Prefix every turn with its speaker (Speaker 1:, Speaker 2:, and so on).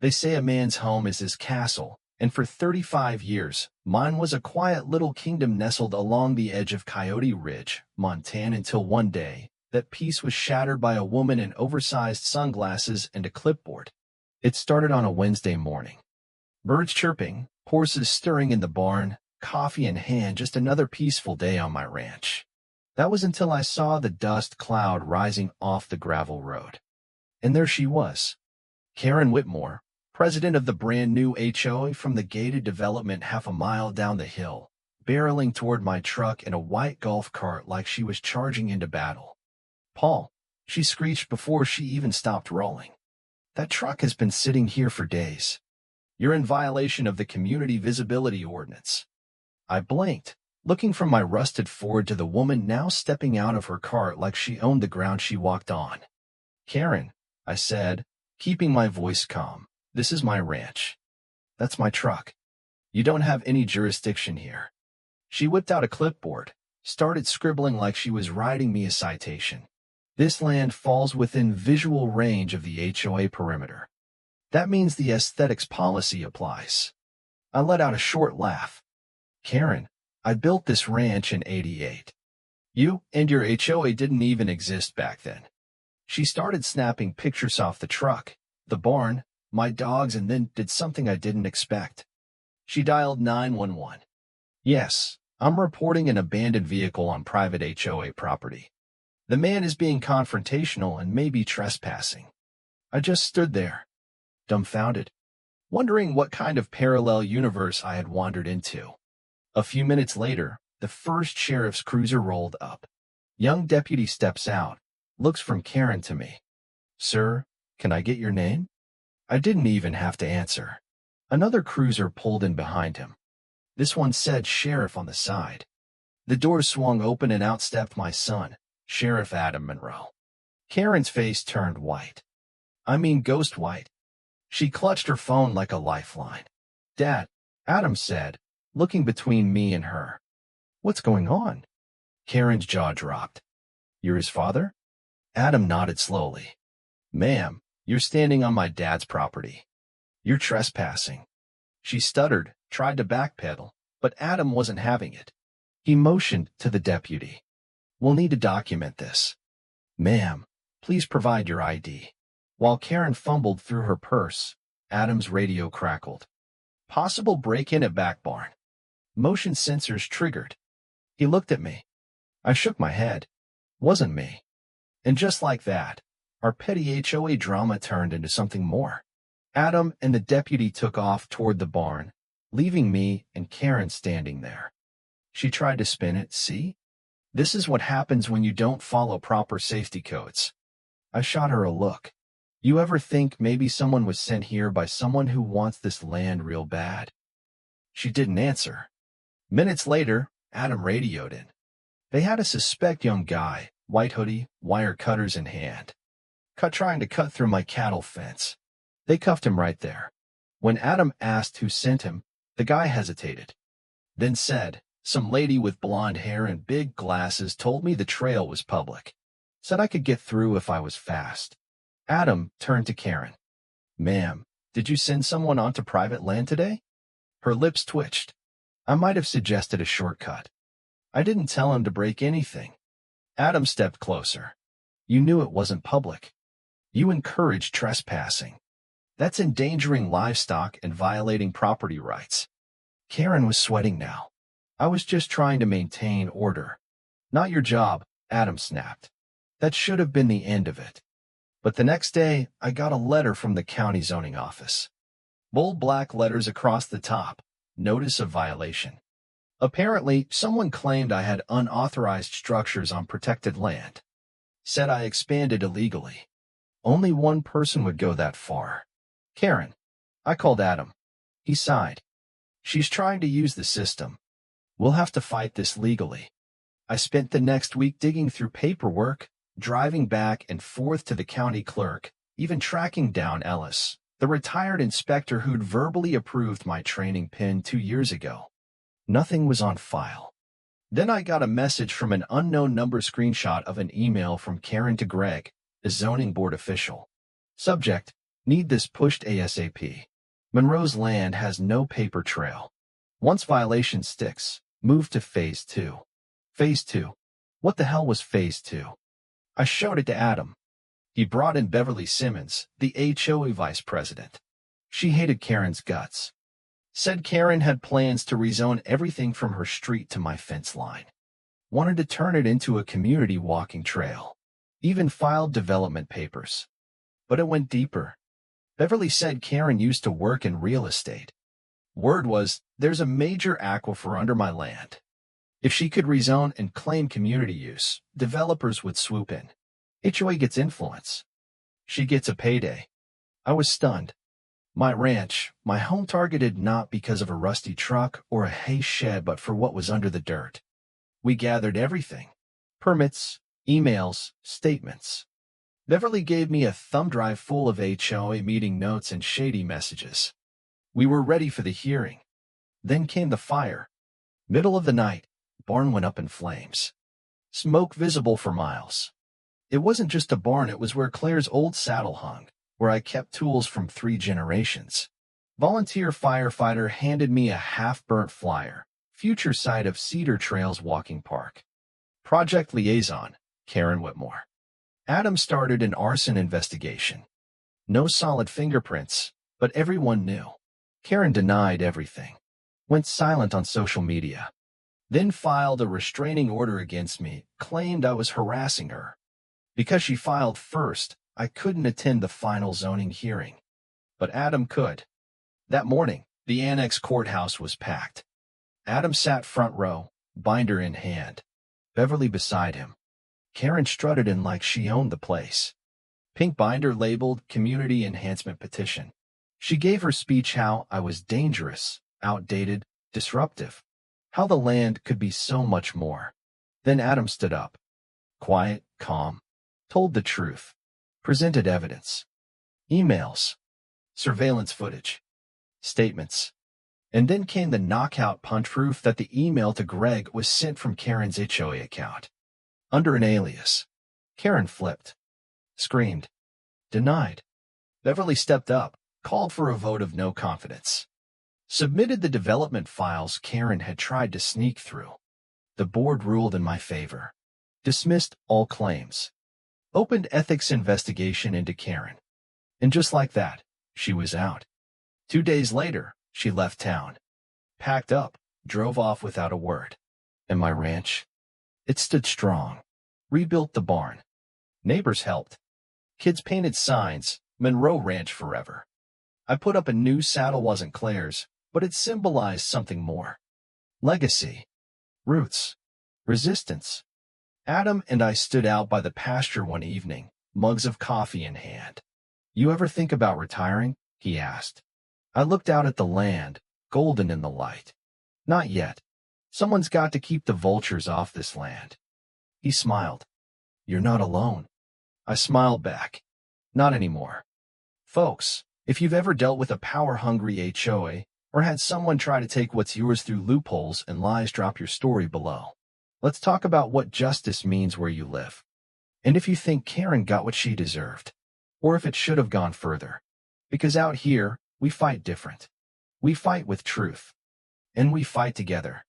Speaker 1: They say a man's home is his castle, and for 35 years, mine was a quiet little kingdom nestled along the edge of Coyote Ridge, Montana, until one day, that peace was shattered by a woman in oversized sunglasses and a clipboard. It started on a Wednesday morning. Birds chirping, horses stirring in the barn, coffee in hand, just another peaceful day on my ranch. That was until I saw the dust cloud rising off the gravel road. And there she was, Karen Whitmore, president of the brand-new HOA from the gated development half a mile down the hill, barreling toward my truck in a white golf cart like she was charging into battle. "Paul," she screeched before she even stopped rolling. "That truck has been sitting here for days. You're in violation of the Community Visibility Ordinance." I blinked, looking from my rusted Ford to the woman now stepping out of her cart like she owned the ground she walked on. "Karen," I said, keeping my voice calm, "this is my ranch. That's my truck. You don't have any jurisdiction here." She whipped out a clipboard, started scribbling like she was writing me a citation. "This land falls within visual range of the HOA perimeter. That means the aesthetics policy applies." I let out a short laugh. "Karen, I built this ranch in '88. You and your HOA didn't even exist back then." She started snapping pictures off the truck, the barn, my dogs, and then did something I didn't expect. She dialed 911. "Yes, I'm reporting an abandoned vehicle on private HOA property. The man is being confrontational and may be trespassing." I just stood there, dumbfounded, wondering what kind of parallel universe I had wandered into. A few minutes later, the first sheriff's cruiser rolled up. Young deputy steps out, looks from Karen to me. "Sir, can I get your name?" I didn't even have to answer. Another cruiser pulled in behind him. This one said sheriff on the side. The doors swung open and out stepped my son, Sheriff Adam Monroe. Karen's face turned white. I mean ghost white. She clutched her phone like a lifeline. "Dad," Adam said, looking between me and her. "What's going on?" Karen's jaw dropped. "You're his father?" Adam nodded slowly. "Ma'am, you're standing on my dad's property. You're trespassing." She stuttered, tried to backpedal, but Adam wasn't having it. He motioned to the deputy. "We'll need to document this." "Ma'am, please provide your ID." While Karen fumbled through her purse, Adam's radio crackled. "Possible break-in at back barn. Motion sensors triggered." He looked at me. I shook my head. Wasn't me. And just like that, our petty HOA drama turned into something more. Adam and the deputy took off toward the barn, leaving me and Karen standing there. She tried to spin it. "See? This is what happens when you don't follow proper safety codes." I shot her a look. "You ever think maybe someone was sent here by someone who wants this land real bad?" She didn't answer. Minutes later, Adam radioed in. They had a suspect young guy, white hoodie, wire cutters in hand, trying to cut through my cattle fence. They cuffed him right there. When Adam asked who sent him, the guy hesitated, then said, "Some lady with blonde hair and big glasses told me the trail was public. Said I could get through if I was fast." Adam turned to Karen. "Ma'am, did you send someone onto private land today?" Her lips twitched. I might have suggested a shortcut. "I didn't tell him to break anything." Adam stepped closer. "You knew it wasn't public. You encouraged trespassing. That's endangering livestock and violating property rights." Karen was sweating now. "I was just trying to maintain order." "Not your job," Adam snapped. That should have been the end of it. But the next day, I got a letter from the county zoning office. Bold black letters across the top. Notice of violation. Apparently, someone claimed I had unauthorized structures on protected land. Said I expanded illegally. Only one person would go that far. Karen. I called Adam. He sighed. "She's trying to use the system. We'll have to fight this legally." I spent the next week digging through paperwork, driving back and forth to the county clerk, even tracking down Ellis, the retired inspector who'd verbally approved my training pin 2 years ago. Nothing was on file. Then I got a message from an unknown number screenshot of an email from Karen to Greg, the zoning board official. Subject, Need this pushed ASAP. Monroe's land has no paper trail. Once violation sticks, move to Phase 2. Phase 2. What the hell was Phase 2? I showed it to Adam. He brought in Beverly Simmons, the HOA vice president. She hated Karen's guts. Said Karen had plans to rezone everything from her street to my fence line. Wanted to turn it into a community walking trail. Even filed development papers. But it went deeper. Beverly said Karen used to work in real estate. Word was, there's a major aquifer under my land. If she could rezone and claim community use, developers would swoop in. HOA gets influence. She gets a payday. I was stunned. My ranch, my home targeted not because of a rusty truck or a hay shed but for what was under the dirt. We gathered everything. Permits, emails, statements. Beverly gave me a thumb drive full of HOA meeting notes and shady messages. We were ready for the hearing. Then came the fire. Middle of the night, barn went up in flames. Smoke visible for miles. It wasn't just a barn, it was where Claire's old saddle hung, where I kept tools from 3 generations. Volunteer firefighter handed me a half-burnt flyer, future site of Cedar Trails Walking Park. Project Liaison, Karen Whitmore. Adam started an arson investigation. No solid fingerprints, but everyone knew. Karen denied everything. Went silent on social media. Then filed a restraining order against me, claimed I was harassing her. Because she filed first, I couldn't attend the final zoning hearing. But Adam could. That morning, the annex courthouse was packed. Adam sat front row, binder in hand. Beverly beside him. Karen strutted in like she owned the place. Pink binder labeled Community Enhancement Petition. She gave her speech how I was dangerous, outdated, disruptive. How the land could be so much more. Then Adam stood up. Quiet, calm. Told the truth. Presented evidence. Emails. Surveillance footage. Statements. And then came the knockout punch proof that the email to Greg was sent from Karen's HOA account. Under an alias. Karen flipped. Screamed. Denied. Beverly stepped up, called for a vote of no confidence. Submitted the development files Karen had tried to sneak through. The board ruled in my favor. Dismissed all claims. Opened ethics investigation into Karen. And just like that, she was out. 2 days later, she left town. Packed up, drove off without a word. And my ranch? It stood strong. Rebuilt the barn. Neighbors helped. Kids painted signs, Monroe Ranch forever. I put up a new saddle, wasn't Claire's, but it symbolized something more. Legacy. Roots. Resistance. Adam and I stood out by the pasture one evening, mugs of coffee in hand. You ever think about retiring? He asked. I looked out at the land, golden in the light. Not yet. Someone's got to keep the vultures off this land. He smiled. You're not alone. I smiled back. Not anymore. Folks, if you've ever dealt with a power-hungry HOA, or had someone try to take what's yours through loopholes and lies, drop your story below. Let's talk about what justice means where you live. And if you think Karen got what she deserved, or if it should have gone further. Because out here, we fight different. We fight with truth. And we fight together.